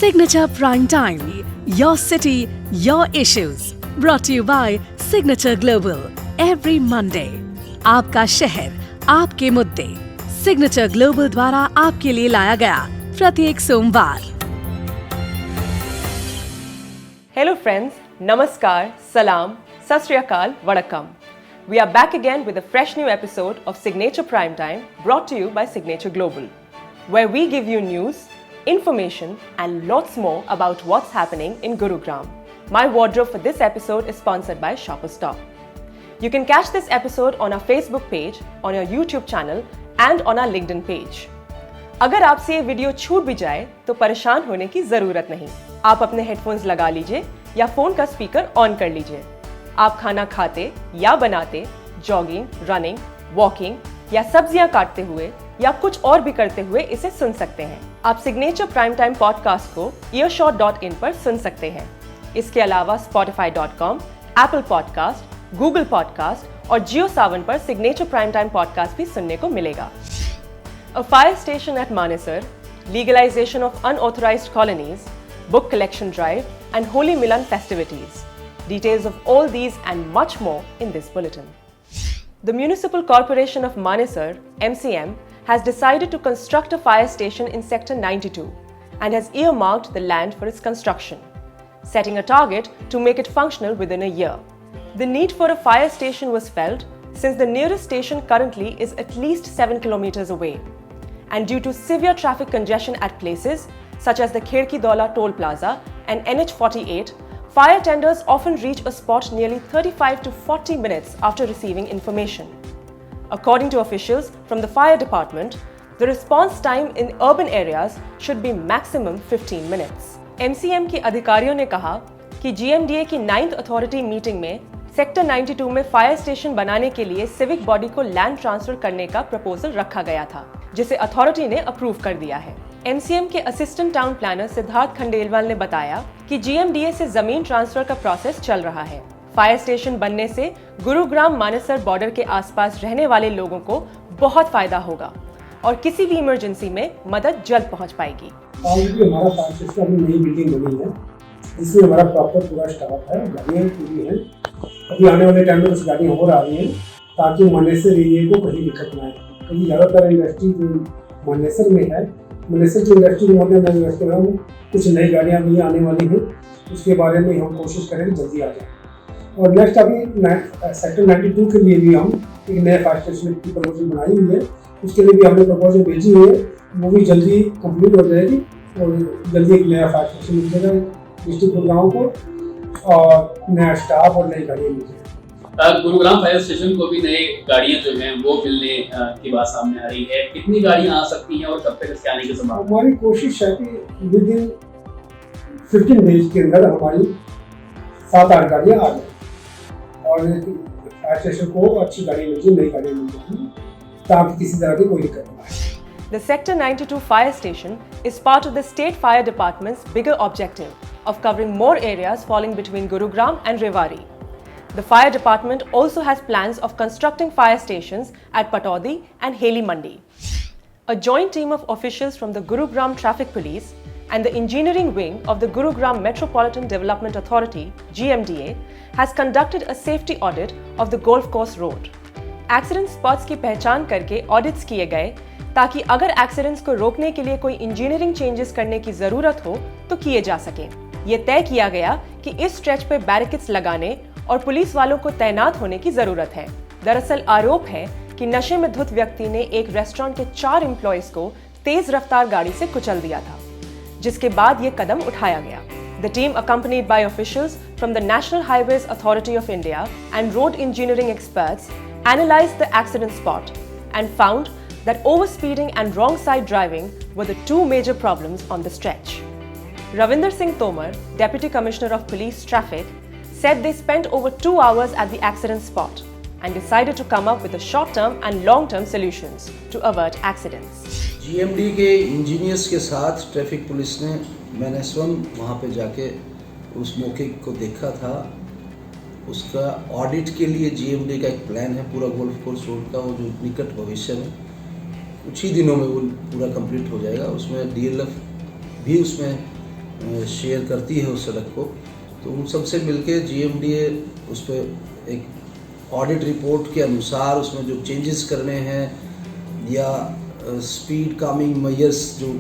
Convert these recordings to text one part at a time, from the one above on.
Signature Prime Time. Your city, your issues. Brought to you by Signature Global. Every Monday. आपका शहर, आपके मुद्दे. Signature Global द्वारा आपके लिए लाया गया प्रत्येक सोमवार. Hello friends, Namaskar, Salam, Sat Sri Akal, Vanakkam. We are back again with a fresh new episode of Signature Prime Time brought to you by Signature Global, where we give you news, information and lots more about what's happening in Gurugram. My wardrobe for this episode is sponsored by Shoppers Stop. You can catch this episode on our Facebook page, on your YouTube channel and on our LinkedIn page. अगर आपसे ये video छूट भी जाए तो परेशान होने की जरूरत नहीं. आप अपने हेडफोन्स लगा लीजिए या फोन का स्पीकर ऑन कर लीजिए. आप खाना खाते या बनाते, जॉगिंग, रनिंग, वॉकिंग या सब्जियां काटते हुए या कुछ और भी करते हुए इसे सुन सकते हैं. आप सिग्नेचर प्राइम टाइम पॉडकास्ट को earshot.in पर सुन सकते हैं. इसके अलावा spotify.com, Apple podcast, Google podcast और जियो सावन पर सिग्नेचर प्राइम टाइम पॉडकास्ट भी सुनने को मिलेगा. A fire station at Manesar, legalization of unauthorized colonies, book collection drive and Holy Milan festivities. Details of all these and much more in this bulletin. The Municipal Corporation of Manesar, MCM, has decided to construct a fire station in Sector 92 and has earmarked the land for its construction, setting a target to make it functional within a year. The need for a fire station was felt since the nearest station currently is at least 7 kilometers away. And due to severe traffic congestion at places such as the Khirki Daula Toll Plaza and NH48, fire tenders often reach a spot nearly 35 to 40 minutes after receiving information. According to officials from the fire department, the response time in urban areas should be maximum 15 minutes. MCM के अधिकारियों ने कहा कि GMDA की 9th authority meeting में sector 92 में fire station बनाने के लिए सिविक बॉडी को लैंड ट्रांसफर करने का प्रपोजल रखा गया था, जिसे अथॉरिटी ने अप्रूव कर दिया है. MCM के assistant town planner Siddharth Khandelwal ने बताया कि GMDA से जमीन ट्रांसफर का प्रोसेस चल रहा है. फायर स्टेशन बनने से गुरुग्राम मानेसर बॉर्डर के आसपास रहने वाले लोगों को बहुत फायदा होगा और किसी भी इमरजेंसी में मदद जल्द पहुंच पाएगी. हमारा फायर स्टेशन में नई बिल्डिंग बनी है, इसमें हमारा प्रॉपर पूरा स्टाफ है, गाड़ियाँ पूरी हैं. अभी आने वाले टाइम में कुछ गाड़ियाँ और आ रही हैं ताकि मानेसर एरिया को कहीं दिक्कत ना आए, क्योंकि ज़्यादातर इंडस्ट्री जो मानेसर में है, मानेसर की इंडस्ट्री में मैं इन्वेस्ट कर रहा हूँ. कुछ नई गाड़ियाँ भी आने वाली हैं, उसके बारे में हम कोशिश करेंगे जल्दी आ जाए. और नेक्स्ट अभी सेक्टर 92 के लिए भी हम एक नया फायर स्टेशन की प्रपोजल बनाई हुई है. उसके लिए भी हमने प्रपोजल भेजी हुई है, वो भी जल्दी कंप्लीट हो जाएगी और जल्दी एक नया फायर स्टेशन मिल जाएगा डिस्ट्रिक्ट गुरुग्राम को और नया स्टाफ और नई गाड़ियाँ मिल जाएगी. गुरुग्राम फायर स्टेशन को भी नई गाड़ियाँ जो हैं वो मिलने की बात सामने आ रही है. कितनी गाड़ियाँ आ सकती हैं और कब तक इसके आने की संभावना? हमारी कोशिश है कि विद इन 15 डेज के अंदर हमारी 7-8 गाड़ियाँ आ जाए और फायर स्टेशन को अच्छी गाड़ी मिल जाए, नई गाड़ी मिल जाए ताकि किसी तरह की कोई दिक्कत ना आए. The Sector 92 fire station is part of the State Fire Department's bigger objective of covering more areas falling between Gurugram and Rewari. The fire department also has plans of constructing fire stations at Pataudi and Heli Mandi. A joint team of officials from the Gurugram Traffic Police and the engineering wing of the Gurugram Metropolitan Development Authority (GMDA) has conducted a safety audit of the golf course road. Accident spots की पहचान करके audits किए गए ताकि अगर accidents को रोकने के लिए कोई इंजीनियरिंग चेंजेस करने की जरूरत हो तो किए जा सके. ये तय किया गया कि इस स्ट्रेच पे बैरिकेड्स लगाने और पुलिस वालों को तैनात होने की जरूरत है. दरअसल आरोप है कि नशे में धुत व्यक्ति ने एक रेस्टोरेंट के 4 एम्प्लॉइज को तेज रफ्तार गाड़ी से कुचल दिया था, जिसके बाद ये कदम उठाया गया. The team, accompanied by officials from the National Highways Authority of India and road engineering experts, analyzed the accident spot and found that overspeeding and wrong side driving were the 2 major problems on the stretch. Ravinder Singh Tomar, Deputy Commissioner of Police Traffic, said they spent over 2 hours at the accident spot and decided to come up with the short-term and long-term solutions to avert accidents. GMD के engineers के साथ traffic police ने मैंने स्वयं वहाँ पे जाके उस मौके को देखा था. उसका ऑडिट के लिए GMD का एक प्लान है पूरा गोल्फ कोर्स रोड का, वो जो निकट भविष्य में कुछ ही दिनों में वो पूरा कंप्लीट हो जाएगा. उसमें DLF भी उसमें शेयर करती है उस सड़क को, तो उन सबसे मिलके GMDA उस पर एक ऑडिट रिपोर्ट के अनुसार उसमें जो चेंजेस करने हैं या स्पीड कामिंग मेजर्स जो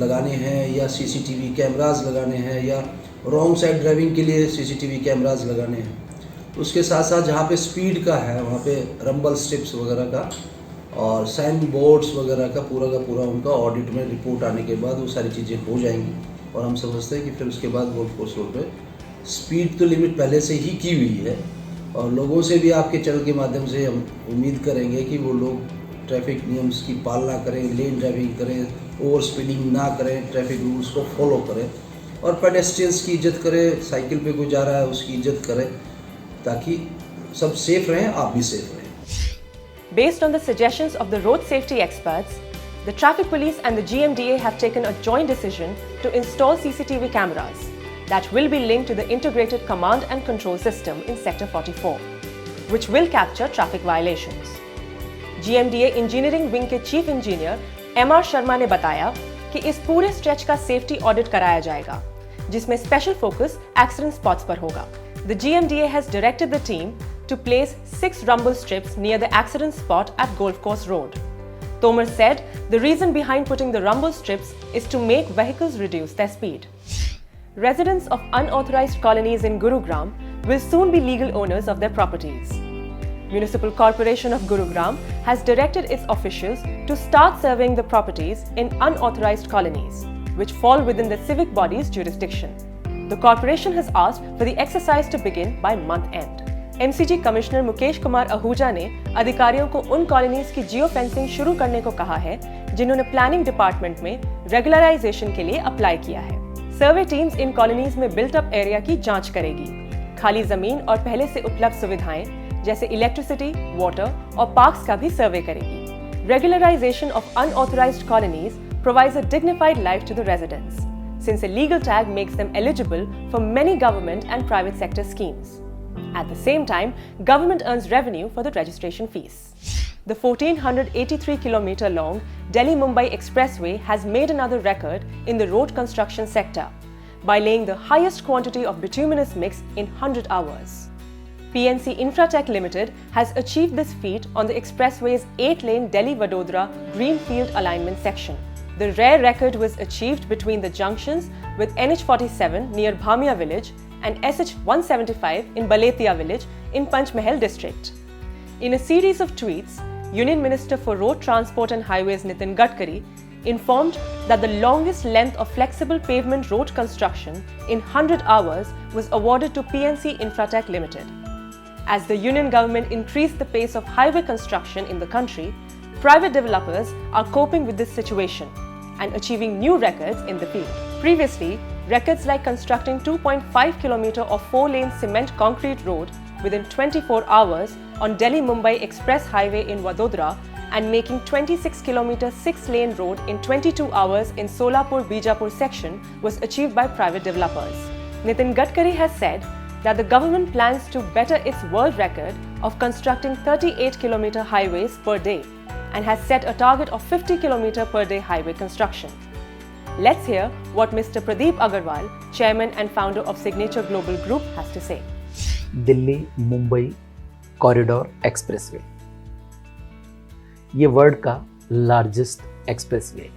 लगाने हैं या CCTV कैमरास लगाने हैं या रॉन्ग साइड ड्राइविंग के लिए CCTV कैमरास लगाने हैं, उसके साथ साथ जहाँ पे स्पीड का है वहाँ पे रंबल स्ट्रिप्स वगैरह का और साइन बोर्ड्स वगैरह का पूरा उनका ऑडिट में रिपोर्ट आने के बाद वो सारी चीज़ें हो जाएंगी। और हम समझते हैं कि फिर उसके बाद गोल्फ कोर्स रोड पे स्पीड तो लिमिट पहले से ही की हुई है और लोगों से भी आपके चैनल के माध्यम से हम उम्मीद करेंगे कि वो लोग ट्रैफिक नियम्स की पालना करें, लेन ड्राइविंग करें, ओवर स्पीडिंग ना करें, ट्रैफिक रूल्स को फॉलो करें और पेडेस्ट्रियंस की इज्जत करें, साइकिल पे कोई जा रहा है उसकी इज्जत करें ताकि सब सेफ रहें, आप भी सेफ रहें। Based on the suggestions of the road safety experts, the traffic police and the GMDA have taken a joint decision to install CCTV cameras that will be linked to the integrated command and control system in Sector 44, which will capture traffic violations. GMDA engineering wing के chief engineer MR Sharma ने बताया कि इस पूरे stretch का safety audit कराया जाएगा, जिसमें स्पेशल फोकस एक्सीडेंट स्पॉट्स पर होगा. The GMDA has directed the team to place 6 rumble strips near the accident spot at Golf Course Road. Tomar said the reason behind putting the rumble strips is to make vehicles reduce their speed. Residents of unauthorized colonies in Gurugram will soon be legal owners of their properties. Municipal Corporation of Gurugram has directed its officials to start surveying the properties in unauthorized colonies, which fall within the civic body's jurisdiction. The corporation has asked for the exercise to begin by month end. MCG commissioner Mukesh Kumar Ahuja ने अधिकारियों को उन colonies की geo fencing शुरू करने को कहा है जिन्होंने प्लानिंग डिपार्टमेंट में रेगुलराइजेशन के लिए अप्लाई किया है. सर्वे टीम्स इन कॉलोनीज में बिल्ट अप एरिया की जांच करेगी. खाली जमीन और पहले से उपलब्ध सुविधाएं जैसे इलेक्ट्रिसिटी, वाटर और पार्क्स का भी सर्वे करेगी. Regularisation of unauthorised colonies provides a dignified life to the residents, since a legal tag makes them eligible for many government and private sector schemes. At the same time, government earns revenue for the registration fees. The 1483 km long Delhi-Mumbai Expressway has made another record in the road construction sector by laying the highest quantity of bituminous mix in 100 hours. PNC Infratech Limited has achieved this feat on the expressway's 8-lane Delhi-Vadodara Greenfield alignment section. The rare record was achieved between the junctions with NH47 near Bhamia village and SH175 in Baletia village in Panchmahal district. In a series of tweets, Union Minister for Road Transport and Highways Nitin Gadkari informed that the longest length of flexible pavement road construction in 100 hours was awarded to PNC Infratech Limited. As the Union government increased the pace of highway construction in the country, private developers are coping with this situation and achieving new records in the field. Previously, records like constructing 2.5 km of 4-lane cement concrete road within 24 hours on Delhi-Mumbai Express Highway in Vadodara and making 26 km 6-lane road in 22 hours in Solapur-Bijapur section was achieved by private developers. Nitin Gadkari has said that the government plans to better its world record of constructing 38 km highways per day and has set a target of 50 km per day highway construction. Let's hear what Mr. Pradeep Agarwal, Chairman and founder of Signature Global Group, has to say. Delhi Mumbai corridor expressway ये world का largest expressway है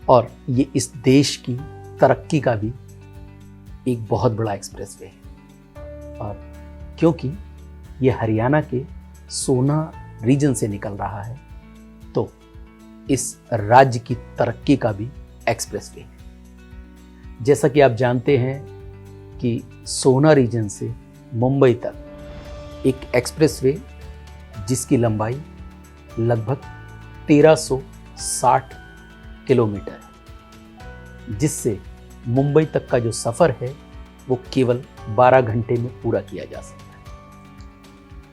और ये इस देश की तरक्की का भी एक बहुत बड़ा एक्सप्रेसवे है. और क्योंकि ये हरियाणा के सोना रीजन से निकल रहा है तो इस राज्य की तरक्की का भी एक्सप्रेसवे है. जैसा कि आप जानते हैं कि सोना रीजन से मुंबई तक एक एक्सप्रेसवे जिसकी लंबाई लगभग 1360 किलोमीटर है, जिससे मुंबई तक का जो सफ़र है वो केवल 12 घंटे में पूरा किया जा सकता है.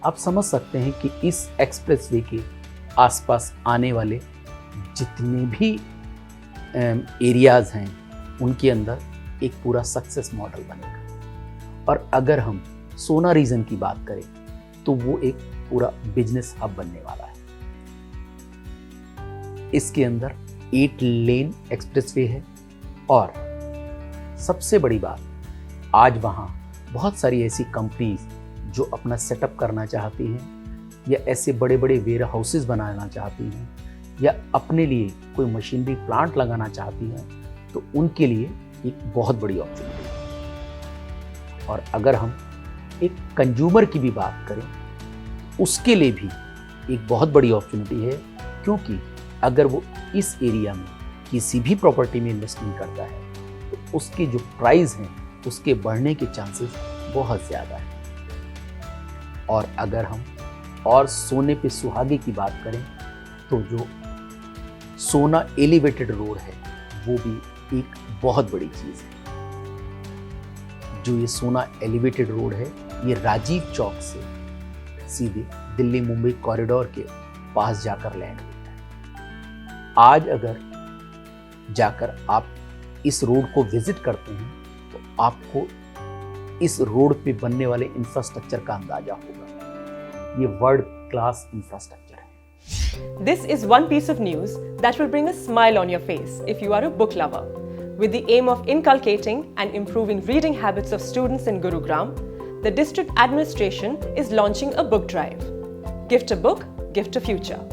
आप समझ सकते हैं कि इस एक्सप्रेसवे के आसपास आने वाले जितने भी एरियाज़ हैं उनके अंदर एक पूरा सक्सेस मॉडल बनेगा. और अगर हम सोना रीजन की बात करें तो वो एक पूरा बिजनेस हब बनने वाला है. इसके अंदर 8 लेन एक्सप्रेसवे है और सबसे बड़ी बात, आज वहाँ बहुत सारी ऐसी कंपनीज जो अपना सेटअप करना चाहती हैं या ऐसे बड़े बड़े वेयर हाउसेज बनाना चाहती हैं या अपने लिए कोई मशीनरी प्लांट लगाना चाहती हैं, तो उनके लिए एक बहुत बड़ी अपॉर्चुनिटी है। और अगर हम एक कंज्यूमर की भी बात करें, उसके लिए भी एक बहुत बड़ी अपॉर्चुनिटी है, क्योंकि अगर वो इस एरिया में किसी भी प्रॉपर्टी में इन्वेस्टमेंट करता है तो उसके जो प्राइस हैं उसके बढ़ने के चांसेस बहुत ज़्यादा हैं। और अगर हम और सोने पे सुहागे की बात करें तो जो सोना एलिवेटेड रोड है वो भी एक बहुत बड़ी चीज़ है। जो ये सोना एलिवेटेड रोड है ये राजीव चौक से सीधे दिल्ली मुंबई कॉरिडोर के पास जाकर लैंड होता है। आज अगर जाकर आप इस रोड को विजिट करते हैं तो आपको इस रोड पे बनने वाले इंफ्रास्ट्रक्चर का अंदाजा होगा। ये वर्ल्ड क्लास इंफ्रास्ट्रक्चर है। This is one piece of news that will bring a smile on your face if you are a book lover. With the aim of inculcating and improving reading habits of students in Gurugram, the district administration is launching a book drive. Gift a book, gift a future.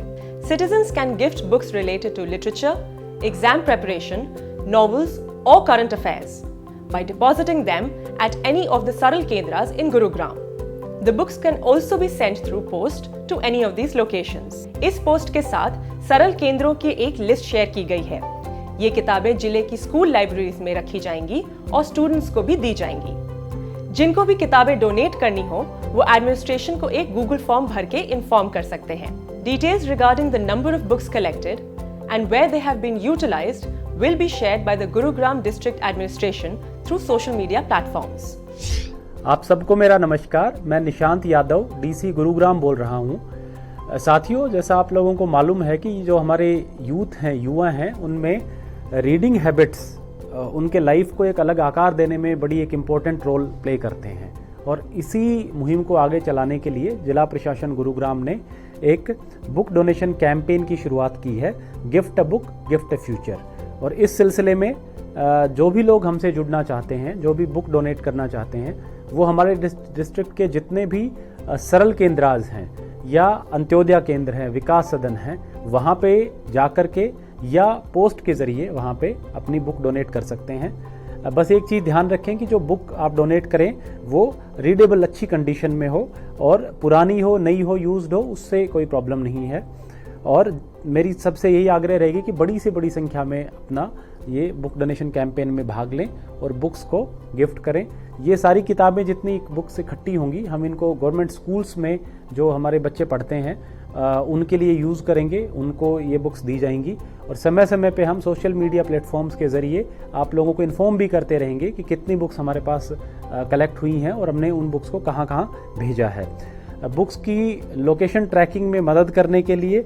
Citizens can gift books related to literature, exam preparation, novels or current affairs by depositing them at any of the Saral Kendras in Gurugram. The books can also be sent through post to any of these locations. इस post के साथ सरल केंद्रों की एक list share की गई है। ये किताबें जिले की स्कूल लाइब्रेरीज में रखी जाएंगी और स्टूडेंट्स को भी दी जाएंगी। जिनको भी किताबें डोनेट करनी हो वो एडमिनिस्ट्रेशन को एक गूगल फॉर्म भर के इन्फॉर्म कर सकते हैं। Details regarding the number of books collected and where they have been utilized will be shared by the Gurugram District Administration through social media platforms. आप सबको मेरा नमस्कार। मैं निशांत यादव डीसी गुरुग्राम बोल रहा हूँ। साथियों, जैसा आप लोगों को मालूम है कि जो हमारे यूथ हैं, युवा हैं, उनमें रीडिंग हैबिट्स उनके लाइफ को एक अलग आकार देने में बड़ी एक इम्पोर्टेंट रोल प्ले करते हैं। और इसी मुहिम को आगे चलाने के लिए जिला प्रशासन गुरुग्राम ने एक बुक डोनेशन कैंपेन की शुरुआत की है, gift a book gift a future. और इस सिलसिले में जो भी लोग हमसे जुड़ना चाहते हैं, जो भी बुक डोनेट करना चाहते हैं, वो हमारे डिस्ट्रिक्ट के जितने भी सरल केंद्राज हैं या अंत्योदय केंद्र हैं, विकास सदन हैं, वहाँ पे जाकर के या पोस्ट के ज़रिए वहाँ पे अपनी बुक डोनेट कर सकते हैं। बस एक चीज़ ध्यान रखें कि जो बुक आप डोनेट करें वो रीडेबल अच्छी कंडीशन में हो, और पुरानी हो, नई हो, यूज्ड हो, उससे कोई प्रॉब्लम नहीं है। और मेरी सबसे यही आग्रह रहेगी कि बड़ी से बड़ी संख्या में अपना ये बुक डोनेशन कैंपेन में भाग लें और बुक्स को गिफ्ट करें। ये सारी किताबें जितनी बुक से इकट्ठी होंगी, हम इनको गवर्नमेंट स्कूल्स में जो हमारे बच्चे पढ़ते हैं उनके लिए यूज़ करेंगे, उनको ये बुक्स दी जाएंगी। और समय समय पे हम सोशल मीडिया प्लेटफॉर्म्स के ज़रिए आप लोगों को इन्फॉर्म भी करते रहेंगे कि कितनी बुक्स हमारे पास कलेक्ट हुई हैं और हमने उन बुक्स को कहाँ कहाँ भेजा है। बुक्स की लोकेशन ट्रैकिंग में मदद करने के लिए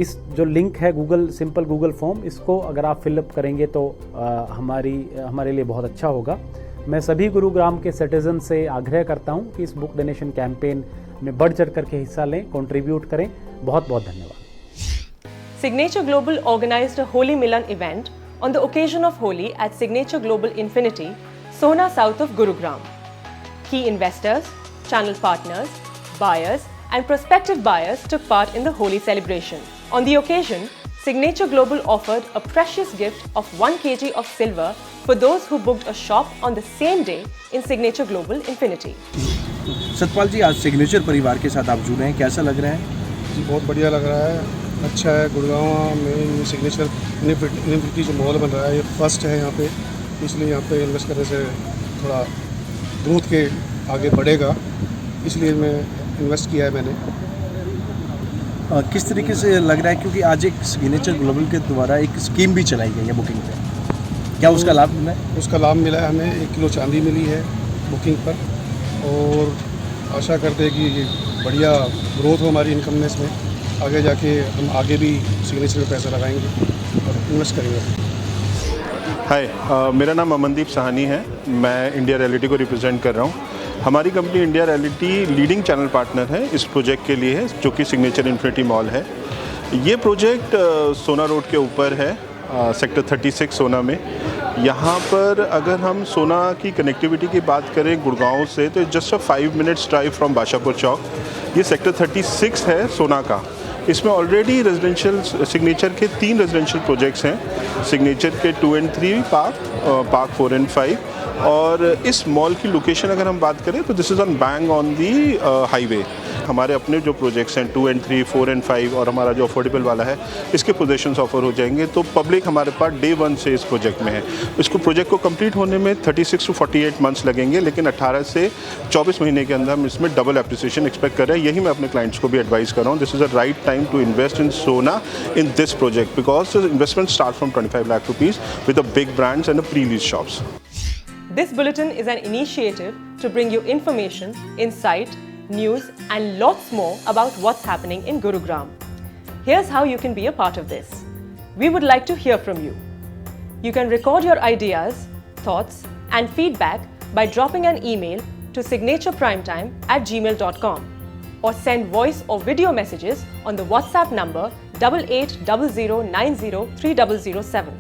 इस जो लिंक है सिंपल गूगल फॉर्म, इसको अगर आप फिलअप करेंगे तो हमारे लिए बहुत अच्छा होगा। मैं सभी गुरुग्राम के सिटीजन से आग्रह करता हूं कि इस बुक डोनेशन कैंपेन में बढ़ चढ़ करके हिस्सा लें, कंट्रीब्यूट करें। बहुत बहुत धन्यवाद। Signature Global organized a Holi Milan event on the occasion of Holi at Signature Global Infinity, Sohna, south of Gurugram. Key investors, channel partners, buyers and prospective buyers took part in the Holi celebration. On the occasion, Signature Global offered a precious gift of 1 kg of silver for those who booked a shop on the same day in Signature Global Infinity. Satpal जी, आज signature परिवार के साथ आप जुड़े हैं, कैसा लग रहा है? जी, बहुत बढ़िया लग रहा है, अच्छा है। गुड़गांव में सिग्नेचर इन्फिनिटी जो मॉल बन रहा है, ये फर्स्ट है यहाँ पे, इसलिए यहाँ पे इन्वेस्ट करने से थोड़ा ग्रोथ के आगे बढ़ेगा, इसलिए मैं इन्वेस्ट किया है मैंने। किस तरीके से लग रहा है, क्योंकि आज एक सिग्नेचर ग्लोबल के द्वारा एक स्कीम भी चलाई गई है बुकिंग पे, क्या उसका लाभ मिला है? उसका लाभ मिला है, हमें 1 किलो चांदी मिली है बुकिंग पर, और आशा करते हैं कि बढ़िया ग्रोथ हो हमारी इनकम में, इसमें आगे जाके हम आगे भी सिग्नेचर में पैसा लगाएंगे और इन्वेस्ट करेंगे। हाय, मेरा नाम अमनदीप साहनी है, मैं इंडिया रियलिटी को रिप्रेजेंट कर रहा हूँ। हमारी company India reality leading channel partner है इस प्रोजेक्ट के लिए है, जो कि सिग्नेचर इन्फिनिटी मॉल है। ये प्रोजेक्ट सोना रोड के ऊपर है, सेक्टर 36 सोना में। यहाँ पर अगर हम सोना की कनेक्टिविटी की बात करें गुड़गांव से तो just a 5 minutes drive from Bashapur चौक। ये सेक्टर 36 है सोना का। इसमें ऑलरेडी रेजिडेंशियल सिग्नेचर के 3 रेजिडेंशियल प्रोजेक्ट्स हैं, सिग्नेचर के 2 and 3 पार्क 4 and 5। और इस मॉल की लोकेशन अगर हम बात करें तो this is on bang on the highway. हमारे अपने जो प्रोजेक्ट्स हैं 2 and 3, 4 and 5 और हमारा जो अफोर्डेबल वाला है इसके पोजीशंस ऑफर हो जाएंगे। तो पब्लिक हमारे पास डे 1 से इस प्रोजेक्ट में है। इसको प्रोजेक्ट को कंप्लीट होने में 36 to 48 मंथ्स लगेंगे, लेकिन 18 से 24 महीने के अंदर हम इसमें डबल एप्रिसिएशन एक्सपेक्ट कर रहे हैं। यही मैं अपने क्लाइंट्स को भी एडवाइस कर रहा हूँ। This is a right time to invest in Sohna in this project because investment start from 25 lakh rupees with a big brands and a pre-lease shops. This bulletin is an initiative to bring you information, insight, news and lots more about what's happening in Gurugram. Here's how you can be a part of this. We would like to hear from you. You can record your ideas, thoughts and feedback by dropping an email to signatureprimetime@gmail.com or send voice or video messages on the WhatsApp number 8800903007.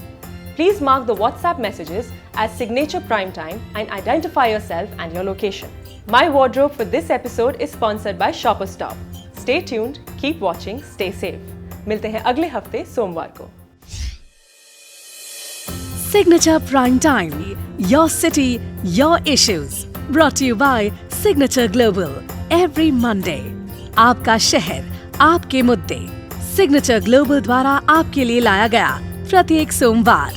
Please mark the WhatsApp messages as Signature Primetime and identify yourself and your location. My wardrobe for this episode is sponsored by Shopper Stop. Stay tuned, keep watching, stay safe. मिलते हैं अगले हफ्ते सोमवार को। Signature Prime Time, your city, your issues. Brought to you by Signature Global. Every Monday. आपका शहर, आपके मुद्दे। Signature Global द्वारा आपके लिए लाया गया प्रत्येक सोमवार।